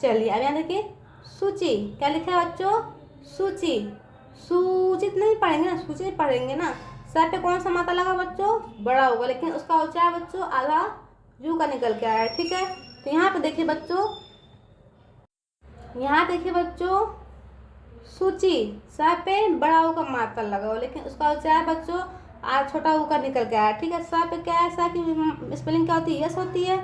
चलिए अब यहाँ देखिए सूची, क्या लिखा है बच्चों, सूची। सूचित नहीं पढ़ेंगे ना, सूची पढ़ेंगे ना। सर पे कौन सा मात्रा लगा बच्चों, बड़ा होगा, लेकिन उसका उच्चारण बच्चों आधा यू का निकल के आया है। ठीक है, तो यहाँ पे देखिए बच्चों, यहाँ देखिए बच्चों सूची, स पे बड़ा ऊ का मात्रा लगा हुआ, लेकिन उसका उच्चारण बच्चों आज छोटा ऊ का निकल के आया। ठीक है, स पे क्या है, स की स्पेलिंग क्या होती है, यस होती है।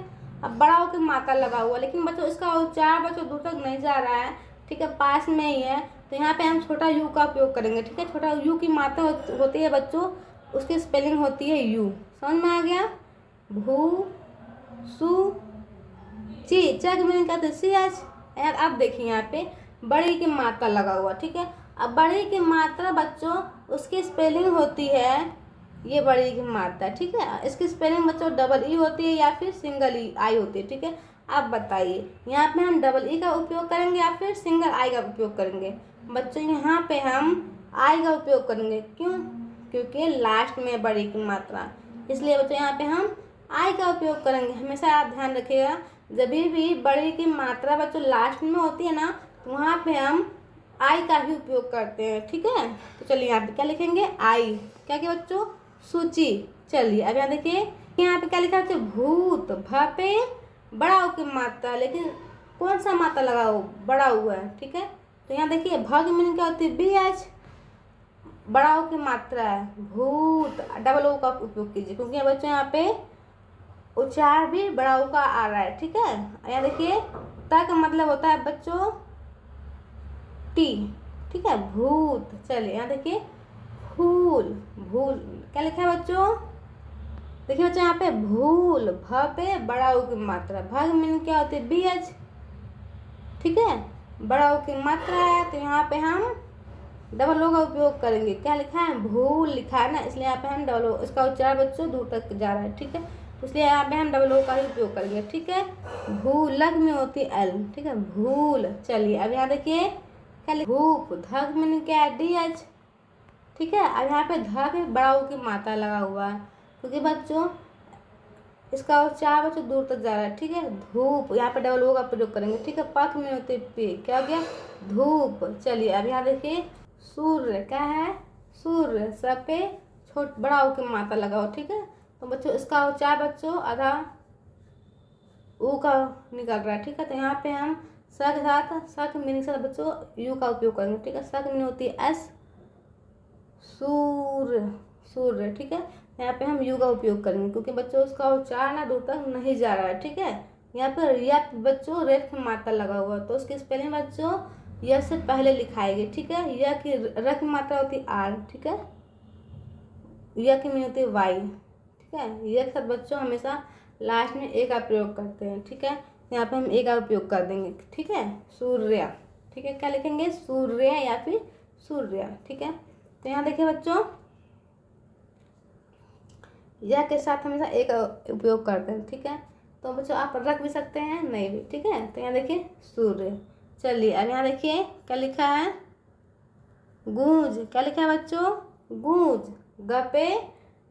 अब बड़ा ऊ की मात्रा लगा हुआ, लेकिन बच्चों इसका उच्चारण बच्चों दूर तक नहीं जा रहा है। ठीक है, पास में ही है, तो यहाँ पे हम छोटा यू का उपयोग करेंगे। ठीक है, छोटा यू की मात्रा होती है बच्चों, उसकी स्पेलिंग होती है यू। समझ में आ गया। भू सु ची, च की मीनिंग क्या होती है, सी एच। अब देखिए यहाँ पे बड़ी की मात्रा लगा हुआ। ठीक है, अब बड़ी की मात्रा बच्चों उसकी स्पेलिंग होती है, ये बड़ी की मात्रा। ठीक है, इसकी स्पेलिंग बच्चों डबल ई होती है या फिर सिंगल ई आई होती है। ठीक है, अब बताइए यहाँ पे हम डबल ई का उपयोग करेंगे या फिर सिंगल आई का उपयोग करेंगे। बच्चों यहाँ पे हम आई का उपयोग करेंगे, क्यों, क्योंकि लास्ट में बड़ी की मात्रा, इसलिए बच्चों यहाँ पे हम आई का उपयोग करेंगे। हमेशा आप ध्यान रखिएगा, जब भी बड़ी की मात्रा बच्चों लास्ट में होती है ना, तो वहाँ पे हम आई का ही उपयोग करते हैं। ठीक है, तो चलिए यहाँ पे क्या लिखेंगे, आई। क्या क्या बच्चों, सूची। चलिए अब यहाँ देखिए यहाँ पे क्या लिखा है, भूत। भ पे बड़ा ऊ की मात्रा, लेकिन कौन सा मात्रा लगा हो, बड़ा हुआ है। ठीक है, तो यहाँ देखिए भ की मीनिंग क्या होती है, बी एच। बड़ा ऊ की मात्रा है, भूत। डबल ओ का उपयोग कीजिए, क्योंकि बच्चों यहाँ पे उच्चारण भी बड़ा ऊ का आ रहा है। ठीक है, यहाँ देखिए त का मतलब होता है बच्चों टी। ठीक है, भूत। चलिए यहाँ देखिए फूल, भूल। क्या लिखा है बच्चों, देखिए बच्चों यहाँ पे भूल। भ पे बड़ा ऊ की मात्रा, भ की मीनिंग क्या होती है, बी एच। ठीक है, बड़ा ऊ की मात्रा है, तो यहाँ पे हम डबल ओ का उपयोग करेंगे। क्या लिखा है, भूल लिखा है ना, इसलिए यहाँ पे हम डबल ओ, इसका उच्चारण बच्चों दूर तक जा रहा है। ठीक है, इसलिए यहाँ पे हम डबल ओ का ही उपयोग करेंगे। ठीक है, भूलक में होती है एल। ठीक है, भूल। चलिए अब यहाँ देखिए क्या, धूप। ध की मीनिंग क्या है, डी एच। ठीक है, अब यहाँ पे ध पे बड़ा ऊ की मात्रा लगा हुआ है, क्योंकि बच्चों इसका उच्चारण बच्चों दूर तक जा रहा है। ठीक है, धूप। यहाँ पे डबल ओ का प्रयोग करेंगे। ठीक है, पक में होते पे, क्या हो गया, धूप। चलिए अब यहाँ देखिए सूर्य, क्या है, सूर्य। सब पे बड़ा ऊ की मात्रा लगा हो। ठीक है, तो बच्चों इसका उच्चारण बच्चों आधा ऊ का निकल रहा है, ठीक है। तो यहाँ पे हम स के साथ, स के मीनिंग के साथ बच्चों यू का उपयोग करेंगे, ठीक है। स की मीनिंग होती है एस, सूर्य, सूर्य, ठीक है। यहाँ पे हम यू का उपयोग करेंगे क्योंकि बच्चों उसका उच्चारण ना दूर तक नहीं जा रहा है, ठीक है। यहाँ पर यत बच्चों रेत की मात्रा लगा हुआ है तो उसकी स्पेलिंग बच्चों यह से पहले लिखाएगी, ठीक है। यह की र की मात्रा होती है आर, ठीक है। यह की मीनिंग होती है वाई, ठीक है। यह के साथ बच्चों हमेशा लास्ट में ए का प्रयोग करते हैं, ठीक है। यहाँ पे हम ए का उपयोग कर देंगे, ठीक है। सूर्य, ठीक है। क्या लिखेंगे? सूर्य या फिर सूर्य, ठीक है। तो यहाँ देखिए बच्चों यह के साथ हमेशा ए का उपयोग करते हैं, ठीक है। तो बच्चों आप रख भी सकते हैं, नहीं भी, ठीक है। तो यहाँ देखिए सूर्य। चलिए अब यहाँ देखिए क्या लिखा है? गूंज। क्या लिखा है बच्चों? गूंज। ग पे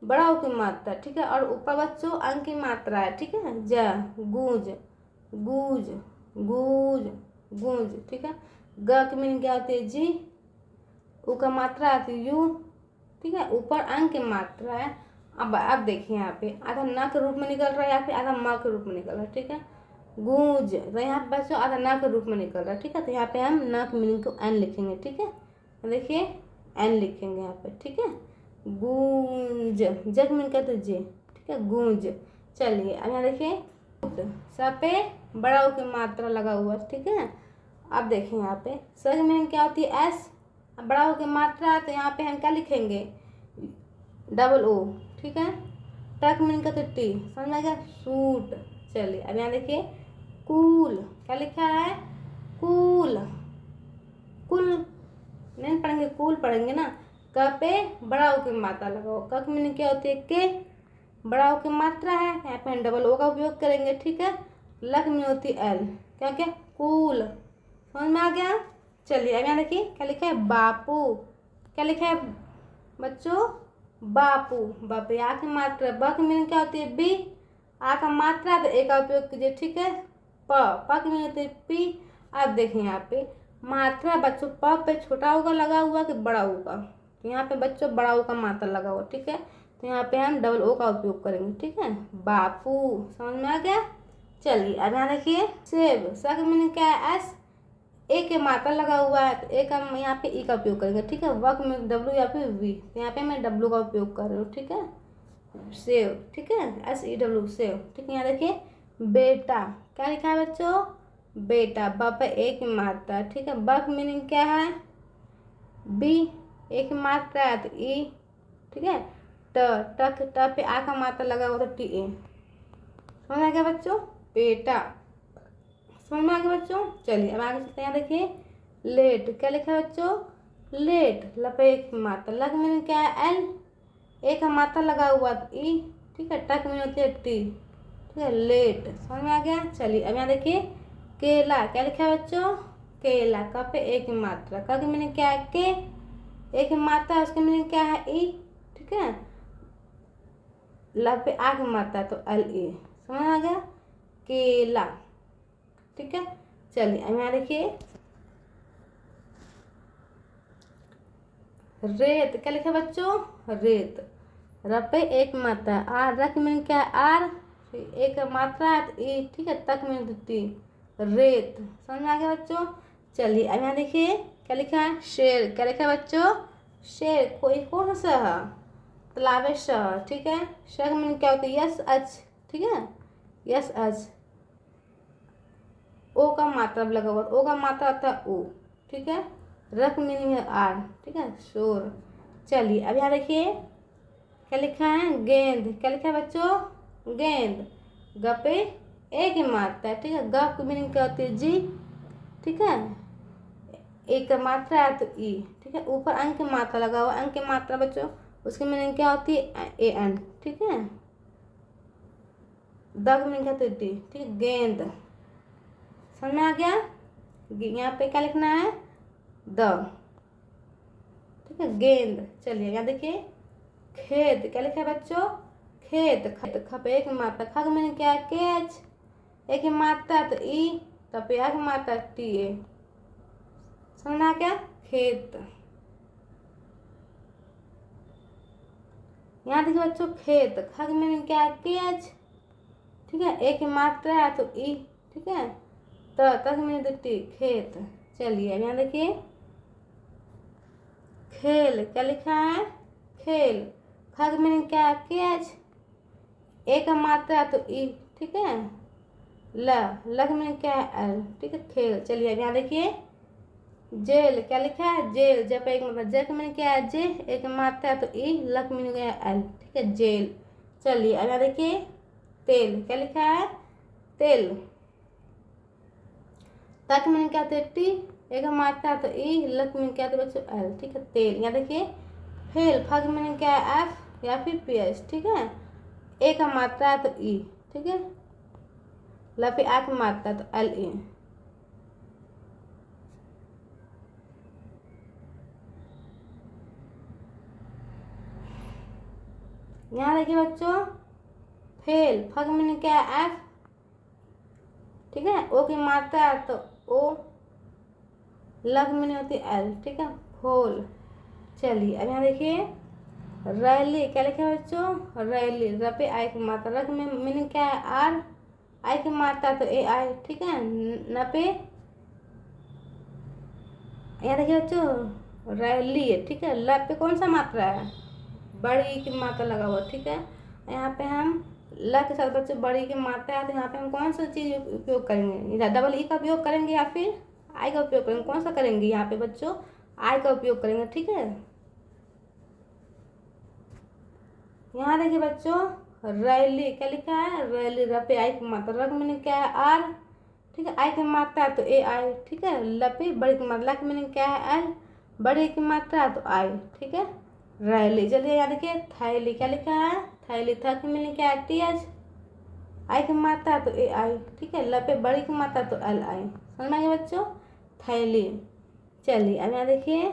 बड़ा ऊ की मात्रा, ठीक है। और ऊपर बच्चों अंक की मात्रा है, ठीक है। ज, गूंज, गूंज, गूंज, गूंज, ठीक है। ग की मीनिंग क्या होती है? जी। ऊ का मात्रा आती है यू, ठीक है। ऊपर अंक की मात्रा है। अब देखिए यहाँ पे आधा न के रूप में निकल रहा है या फिर आधा म के रूप में निकल रहा है, ठीक है। गूंज, तो यहाँ पे बच्चों आधा न के रूप में निकल रहा है, ठीक है। तो यहाँ पे हम न की मीनिंग को एन लिखेंगे, ठीक है। देखिए एन लिखेंगे यहाँ पे, ठीक है। गूंज, जग मीनिंग कहते हैं जे, ठीक है। गूंज। चलिए अब यहाँ देखिए स पे बड़ा ऊ की मात्रा लगा हुआ, ठीक है। अब देखिए यहाँ पे स की मीनिंग क्या होती है? एस। बड़ा ऊ की मात्रा, तो यहाँ पे हम क्या लिखेंगे? डबल ओ, ठीक है। टक मीनिंग कहते हैं टी, समझ में आ गया? सूट। चलिए अब यहाँ देखिए कूल। क्या लिखा है? कूल। कुल नहीं पढ़ेंगे, कूल पढ़ेंगे ना। क पे बड़ा ऊ की मात्रा लगाओ। क की मीनिंग क्या होती है? के। बड़ा ऊ की मात्रा है, यहाँ पे हम डबल ओ का उपयोग करेंगे, ठीक है। ल की मीनिंग होती है एल। क्या क्या? कूल। समझ में आ गया? चलिए अब यहाँ देखिए क्या लिखा है? बापू। क्या लिखा है बच्चों? बापू। बापू आ की मात्रा, ब की मीनिंग क्या होती है? बी। आ का मात्रा तो ए का उपयोग कीजिए, ठीक है। प की मीनिंग होती है पी। अब देखिए यहाँ पे मात्रा बच्चों प पे छोटा होगा लगा हुआ कि बड़ा होगा? तो यहाँ पे बच्चों बड़ा ऊ का मात्रा लगा हुआ, ठीक है। तो यहाँ पे हम डबल ओ का उपयोग करेंगे, ठीक है। बापू। समझ में आ गया? चलिए अब यहाँ देखिए सेब। स की मीनिंग क्या है? एस। ए के मात्रा लगा हुआ है तो ए का यहाँ पे ई का उपयोग करेंगे, ठीक है। वक में डब्ल्यू या फिर वी, तो यहाँ पे मैं डब्ल्यू का उपयोग कर रही हूँ, ठीक है। सेव, ठीक है। एस ई डब्ल्यू, सेव, ठीक है। यहाँ देखिए बेटा। क्या लिखा है बच्चों? बेटा। ब पे ए की मात्रा, ठीक है। ब की मीनिंग क्या है? बी। ए की मात्रा है तो ई, ठीक है। ट पे आ का मात्रा लगा हुआ तो टी ए। समझ आ गया बच्चों? बेटा। समझ में आ गया बच्चों? चलिए अब आगे चलते हैं। देखिए लेट। क्या लिखा है बच्चों? लेट। लपे एक मात्रा, लग मीनिंग क्या है? एल। एक मात्रा लगा हुआ ई, ठीक है। टक मीनिंग होती है टी, ठीक है। लेट। समझ में आ गया? चलिए अब यहाँ देखिए केला। क्या लिखा है बच्चों? केला। का पे एक मात्रा, का की मीनिंग क्या है? के। एक मात्रा, उसकी मीनिंग क्या है? ई, ठीक है। ल पे आ की मात्रा तो एल ए। समझ आ गया? केला, ठीक है। चलिए अब यहाँ देखिए रेत। क्या लिखा बच्चों? रेत। र पे एक मात्रा आर, रक मीनिंग क्या है? आर। एक मात्रा है तो ई, ठीक है। तक मीनिंग टी, रेत। समझ में आ गया बच्चों? चलिए अब यहाँ देखिए क्या लिखा है? शेर। क्या लिखा है बच्चों? शेर। कोई कौन सा है? तालाबे शहर, ठीक है। शहर का मीनिंग क्या होता है? यस अच, ठीक है। यस अच। ओ का मात्रा लगा हुआ, ओ का मात्रा आता है ओ, ठीक है। रक मीनिंग है आर, ठीक है। शोर। चलिए अब यहाँ देखिए क्या लिखा है? गेंद। क्या लिखा है बच्चों? गेंद। ग पे ए की मात्रा है, ठीक है। ग की मीनिंग क्या होती है? जी, ठीक है। एक का मात्रा है तो ई, ठीक है। ऊपर अंक की मात्रा लगा हुआ, अंक की मात्रा बच्चों उसकी मीनिंग क्या होती है? ए एन, ठीक है। द की मीनिंग क्या होती है? डी, ठीक है। गेंद। समझ में आ गया? यहाँ पे क्या लिखना है? द, ठीक है। गेंद। चलिए यहाँ देखिए खेत। क्या लिखा है बच्चों? खेत। खत। ख पे एक मात्रा, ख मैंने क्या है? कैच। एक मात्रा तो ई, तब पे एक मात्रा टी ए। समझना क्या? खेत। यहाँ देखिए बच्चों खेत। ख मैंने क्या है? कैच, ठीक है। ए की मात्रा है तो ई, ठीक है। त तक मैंने दिखती खेत। चलिए अब यहाँ देखिए खेल, क्या लिखा है खेल। खग मैंने क्या कैच। ए का मात्रा है तो ई, ठीक है। लग में क्या है एल, ठीक है खेल। चलिए अब यहाँ देखिए जेल, क्या लिखा है जेल। जब एक मतलब जे का मैंने क्या है जे, एक मात्रा है तो ई, लक मैंने गया एल, ठीक है जेल। चलिए अब यहाँ देखिए तेल, क्या लिखा है तेल। तक मैंने क्या थे टी, एक मात्रा है तो ई, लक मैंने क्या थे बच्चों एल, ठीक है तेल। यहाँ देखिए फेल, फग मैंने क्या है एफ या फिर पी एच, ठीक है। ए का मात्रा है तो ई, ठीक है। लपे आठ मारता तो एल ए। यहाँ देखिए बच्चों फेल, फग में क्या है एफ, ठीक है। ओ की मात्रा है तो ओ, लग में होती एल, ठीक है फोल। चलिए अब यहाँ देखिए रैली, क्या लिखा है बच्चों रैली। रपे आई की मात्रा, रग में मीनिंग क्या है आर, आई की मात्रा तो ए आई, ठीक है। नपे यहाँ देखिए बच्चों रैली है, ठीक है। ल पे कौन सा मात्रा है बड़ी की मात्रा लगा हुआ, ठीक है। यहाँ पे हम ल के साथ बच्चों बड़ी की मात्रा है तो यहाँ पे हम कौन सा चीज़ उपयोग करेंगे, डबल ई का उपयोग करेंगे या फिर आई का उपयोग करेंगे, कौन सा करेंगे यहाँ पे बच्चों आई का उपयोग करेंगे, ठीक है। यहाँ देखिए बच्चों रैली, क्या लिखा है रैली। रपे आई की मात्रा, रग मैंने क्या है आर, ठीक है। आई की मात्रा तो ए आई, ठीक है। लपे बड़ी की मात्रा, की मैंने क्या है एल, बड़ी की मात्रा तो आई, ठीक है रैली। चलिए यहाँ देखिए थैली, क्या लिखा है थैली। था की मैंने क्या है टी एच, आई की मात्रा तो ए आई, ठीक है। लपे बड़ी की मात्रा तो एल आई। समझ में आ गया बच्चों थैली। चलिए अब यहाँ देखिए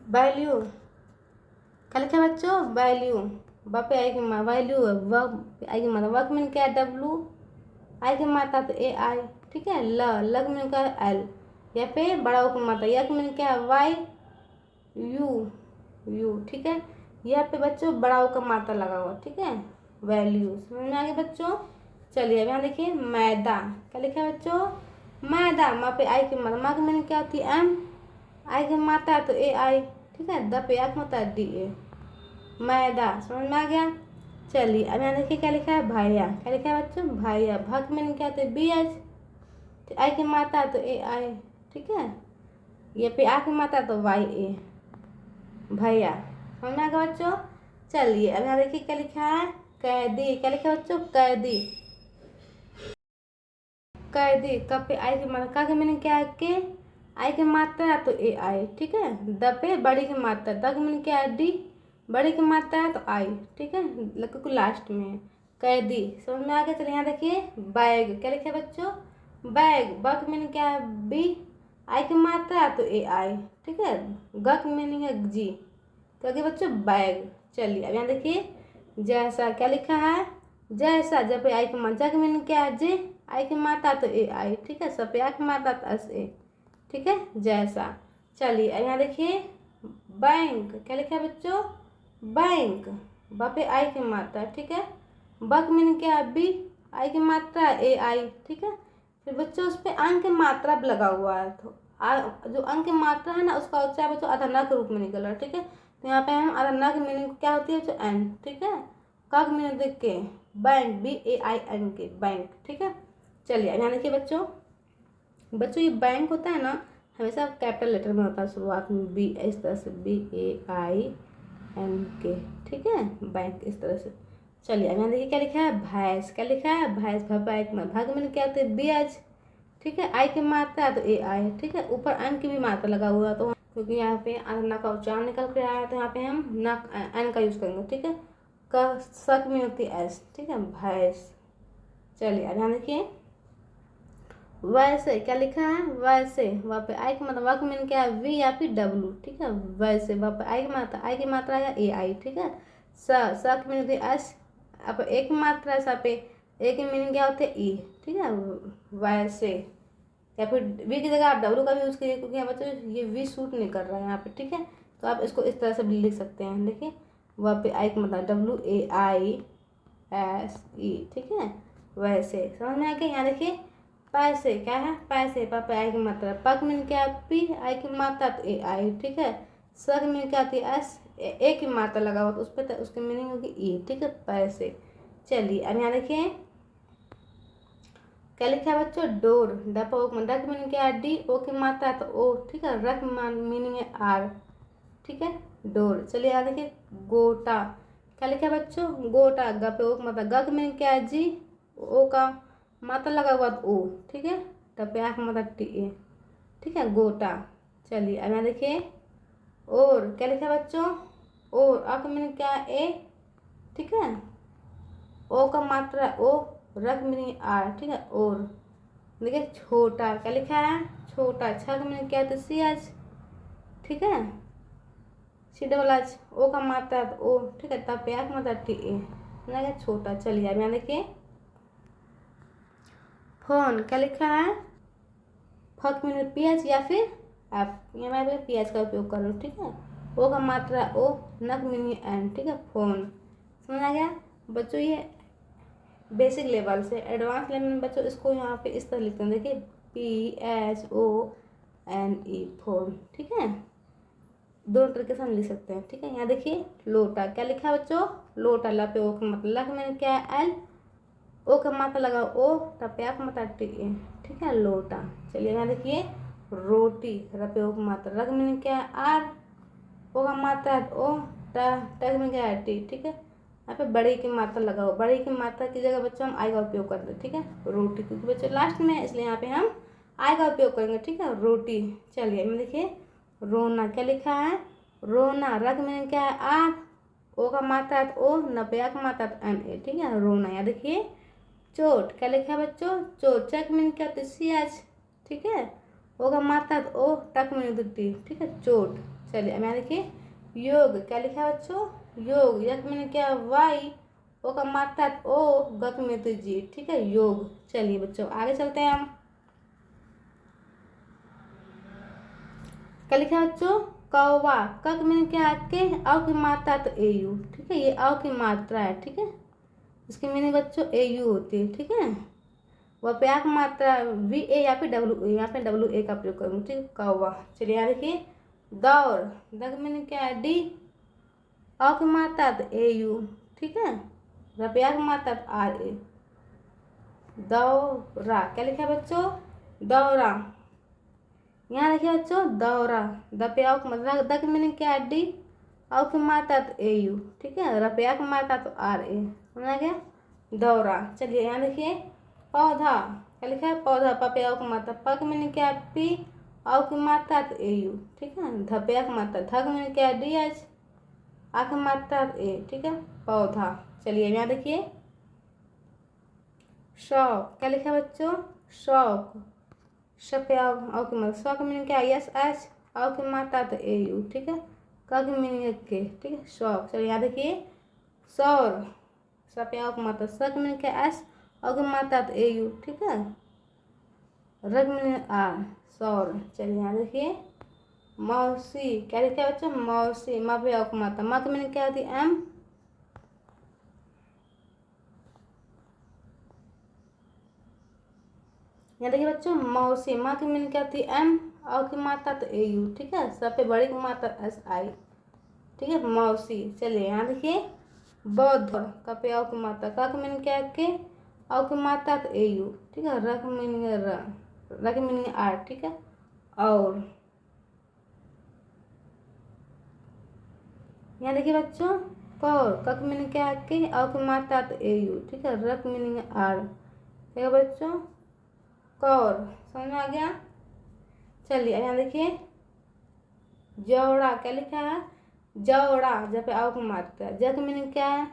वैल्यू, क्या लिखा है बच्चों वैल्यू। पे आई की वैल्यू है, वर्क आई की मात्रा, वर्क में क्या है डब्लू, आई की मात्रा तो ए आई, ठीक है। लग में क्या है एल, या पे बड़ा की मात्रा, यक में क्या है वाई यू, ठीक है। यह पे बच्चों बड़ा का मात्रा लगा हुआ, ठीक है वैल्यू। समझ में आ गया बच्चों। चलिए अब यहाँ देखिए मैदा, क्या लिखा है बच्चों मैदा। माँ पे आई की मात्रा, माँ की मैंने क्या होती है एम, आई की मात्रा तो ए आई, ठीक है। द पे आई की मात्रा डी ए, मैदा। समझ में आ गया। चलिए अब यहाँ देखिए क्या लिखा है भैया, क्या लिखा है बच्चों भैया। भग मैंने क्या होता है बी एच, आई की मात्रा तो ए आई, ठीक है। ये पे आ की मात्रा तो वाई ए, भैया। समझ में आ गया बच्चों। चलिए अब यहाँ देखिए क्या लिखा है कैदी, क्या लिखा है बच्चों कैदी। कैदी कब पे आई की मात्रा, का के मैंने क्या है के, आई की मात्रा तो ए आई, ठीक है। द पे बड़ी की मात्रा, द के मैंने क्या है डी, बड़ी की मात्रा है तो आई, ठीक है। लक को लास्ट में है कैदी। समझ में आ गया। चलिए यहाँ देखिए बैग, क्या लिखा है बच्चों बैग। बक मैंने क्या है बी, आई की मात्रा है तो ए आई, ठीक है। गक मीनिंग है जी, क्योंकि बच्चों बैग। चलिए अब यहाँ देखिए जैसा, क्या लिखा है जैसा। जब आई की मात्रा, जग मीनिंग क्या है जे, आई की मात्रा तो ए आई, ठीक है। सब पे आई की मात्रा तो एस ए, ठीक है जैसा। चलिए अब यहाँ देखिए बैंक, क्या लिखा है बच्चों बैंक। पे आई की मात्रा, ठीक है। बक मीनिंग क्या है बी, आई की मात्रा ए आई, ठीक है। फिर बच्चों उस पर अंक की मात्रा लगा हुआ है तो जो अंक की मात्रा है ना उसका उच्चारण बच्चों अधर्ना के रूप में निकल रहा है, ठीक है। तो यहाँ पे हम अधर्ना की मीनिंग क्या होती है बच्चों एन, ठीक है। कग मीनिंग देख के bank, B A I N K bank, ठीक है। चलिए यहाँ देखिए बच्चों ये बैंक होता है ना हमेशा कैपिटल लेटर में होता है शुरुआत में, बी इस तरह से बी ए आई एन के, ठीक है बैंक इस तरह से। चलिए अब यहाँ देखिए क्या लिखा है भैंस, क्या लिखा है भैंस। भाग में क्या होता है बी एच, ठीक है। आई की मात्रा है तो ए आई, ठीक है। ऊपर अंक की भी मात्रा लगा हुआ है तो क्योंकि यहाँ पे न का उच्चारण निकल के आया है तो यहाँ पे हम न एन का यूज़ करेंगे, ठीक है। का सक में होती है एस, ठीक है भैंस। चलिए अब यहाँ देखिए वैसे, क्या लिखा है वैसे। वहाँ पे आई की मात्रा, वक में क्या है वी या फिर डब्लू, ठीक है वैसे। वहाँ पे आई की मात्रा है ए आई, ठीक है। सक में होती है एस, अब एक मात्रा है पे ए की मीनिंग क्या होती है ई, ठीक है वैसे। या फिर वी की जगह आप डब्लू का भी यूज़ करिए क्योंकि यहाँ बच्चों ये वी सूट नहीं कर रहा है यहाँ पे, ठीक है। तो आप इसको इस तरह से भी लिख सकते हैं। देखिए वहाँ पे आई का मतलब WAISE, ठीक है। वैसे समझ में आ गया। यहाँ देखिए पैसे क्या है, पैसे पे आई की मात्रा, पक में क्या पी, आई की मात्रा तो AI, ठीक है। सग में क्या आती है S, ए की मात्रा लगा हुआ तो उस पर उसकी मीनिंग होगी E, ठीक है, पैसे। चलिए अब यहाँ देखिए क्या लिखा है बच्चों, डोर, डप डक मीनिंग क्या है D, ओ की मात्रा तो O, ठीक है, रक मीनिंग है R, ठीक है, डोर। चलिए यहाँ देखिए गोटा, क्या लिखा है बच्चों, गोटा, ग पे ओ का मतलब, ग मीनिंग क्या है G, ओ का मात्रा लगा हुआ तो O, ठीक है, तब पे का मतलब TA, ठीक है, गोटा। चलिए अब यहाँ देखिए और, क्या लिखा है बच्चों, और, आ का मीनिंग क्या है A, ठीक है, ओ का मात्रा O, रक मीनिंग R, ठीक है, और। देखिए छोटा, क्या लिखा है, छोटा, छ का मीनिंग क्या है तो CH, ठीक है, C+H, ओ का मात्रा तो O, ठीक है, तब पे का मतलब TA, छोटा। चलिए अब यहाँ देखिए फोन, क्या लिखा है, फक मीनिंग PH या फिर F, यहाँ मैं PH का उपयोग कर रहा हूँ, ठीक है, ओ का मात्रा O, नक मीनिंग N, ठीक है, फोन। समझ आ गया बच्चों। ये बेसिक लेवल से एडवांस लेवल में बच्चों इसको यहाँ पे इस तरह लिखते हैं, देखिए PHONE, फोन, ठीक है, दो तरीके से हम लिख सकते हैं, ठीक है। यहाँ देखिए लोटा, क्या लिखा है बच्चों, लोटा, ला पे ओ का मतलब, ला में क्या है L, ओ का मात्रा लगा O, तब पे का मतलब TA, ठीक है, लोटा। चलिए यहाँ देखिए रोटी, रपे ओ का मात्रा, रग में क्या है R, ओ का मात्रा है O, टग में क्या है T, ठीक है। यहाँ पे बड़ी की मात्रा लगा हो, बड़ी की मात्रा की जगह बच्चों हम आई का उपयोग करते हैं, ठीक है, रोटी, क्योंकि बच्चों लास्ट में है इसलिए यहाँ पे हम आई का उपयोग करेंगे, ठीक है, रोटी। चलिए मैं देखिए रोना, क्या लिखा है, रोना, रग में क्या है R, ओ का मात्रा है O, नब्बे का मात्रा है NA, ठीक है, रोना। यहाँ देखिए चोट, क्या लिखा है बच्चों, चोट, चक में क्या तो CH, ठीक है, ओ का मात्रा है O, टक में तो T, ठीक है, चोट। चलिए अब यहाँ देखिए योग, क्या लिखा है बच्चों, योग, यक में क्या Y, ओ का मात्रा है O, गक में तो G, ठीक है, योग। चलिए बच्चों आगे चलते हैं हम, क्या लिखा है बच्चों, कौवा, कक में क्या है के, औ की मात्रा तो AU, ठीक है, ये औ की मात्रा है, ठीक है, इसकी मीनिंग बच्चों AU होती है, ठीक है। वह पे आक मात्रा VA या फिर WA, यहाँ पे WA का प्रयोग करूँगी, ठीक है, कौवा। चलिए यहाँ देखिए दौड़, दग मीनिंग क्या है D, औ की मात्रा तो AU, ठीक है, रुपया की मात्रा तो RA, दौरा, क्या लिखा है बच्चों, दौरा। यहाँ देखिए बच्चों दौरा, दपया का मतलब, द की मीनिंग क्या है D, औ की मात्रा तो AU, ठीक है, रुपया की मात्रा तो RA, समझा गया, दौरा। चलिए यहाँ देखिए पौधा, क्या लिखा है, पौधा, पपया की मात्रा, प की मीनिंग क्या है P, औ की मात्रा तो AU, ठीक है, धपया की मात्रा, ध की मीनिंग क्या है DH, आ की मात्रा तो A, ठीक है, पौधा। चलिए यहाँ देखिए शौक, क्या लिखा है बच्चों, शौक, शप्या औ की मात्रा, शौक मीनिंग क्या है SH, औ की मात्रा तो AU, ठीक है, क की मीनिंग है के, ठीक है, शौक। चलिए यहाँ देखिए सौर, शप्या औ की मात्रा, स की मीनिंग क्या है S, औ की मात्रा तो AU, ठीक है, रग मीनिंग R, सौर। चलिए यहाँ देखिए मौसी, क्या लिखा है बच्चों, मौसी, म पे औ की मात्रा, म की मीनिंग क्या होती है M, यहाँ देखिए बच्चों मौसी, माँ की मीनिंग क्या होती है M, और की मात्रा तो AU, ठीक है, सब पे बड़ी की मात्रा SI, ठीक है, मौसी। चलिए यहाँ देखिए बौद्ध, का पे औ की मात्रा, का की मीनिंग क्या है के, औ की मात्रा तो AU, ठीक है, र की मीनिंग है र की मीनिंग R, ठीक है, और। यहाँ देखिए बच्चों कौर, का की मीनिंग क्या है के, औ की मात्रा तो AU, ठीक है, र की मीनिंग है R, ठीक है बच्चों, कौर। समझ में आ गया। चलिए यहाँ देखिए जौड़ा, क्या लिखा है, जौड़ा, जब पे आओ की मात्रा, ज की मीनिंग क्या है,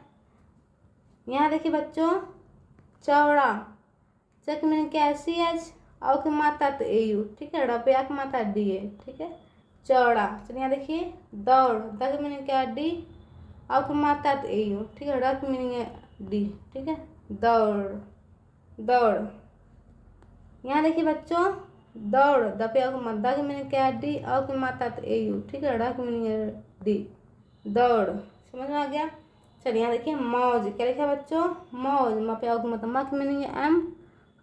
यहाँ देखिए बच्चों चौड़ा, च की मीनिंग क्या है CH, आओ की मात्रा तो AU, ठीक है, रुपया की मात्रा DA, ठीक है, चौड़ा। चलिए यहाँ देखिए दौड़, द की मीनिंग क्या है D, आओ की मात्रा तो AU, ठीक है, र की मीनिंग है D, ठीक है, दौड़, दौड़। यहाँ देखिए बच्चों दौड़, दपया को मत, द की मीनिंग क्या है D, औ की मात्रा तो AU, ठीक है, ड़ की मीनिंग है D, दौड़। समझ में आ गया। चलिए यहाँ देखिए मौज, क्या लिखा है बच्चों, मौज। माँ पे आओ की मतलब माँ की मीनिंग है एम,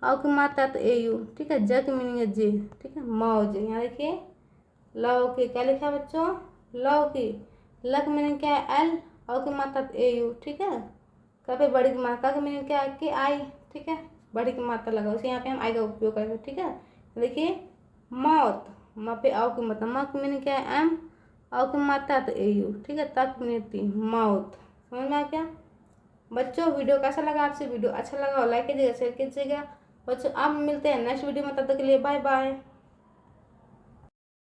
आओ की मात्रा तो ए यू, ठीक है। ज की मीनिंग है जे, ठीक है, मौज। यहाँ देखिए लौकी, क्या लिखा है बच्चों, लौकी। ल की मीनिंग क्या है एल, आओ की मात्रा तो ए यू, ठीक है। का पे बड़ी की मात्रा की मीनिंग क्या है कि आई, ठीक है, बड़ी की मात्रा लगाओ, इसे यहाँ पे हम आई का उपयोग करेंगे, ठीक है। देखिए मौत, माँ पे आओ की मतलब माँ की मीनिंग क्या है एम, आओ की मात्रा तो ए यू, ठीक है, तक मीनिंग ती, मौत। समझ में आ गया बच्चों। वीडियो कैसा लगा आपसे, वीडियो अच्छा लगा हो लाइक कीजिएगा, शेयर कीजिएगा बच्चों। अब मिलते हैं नेक्स्ट वीडियो में, तब तक के लिए बाय बाय।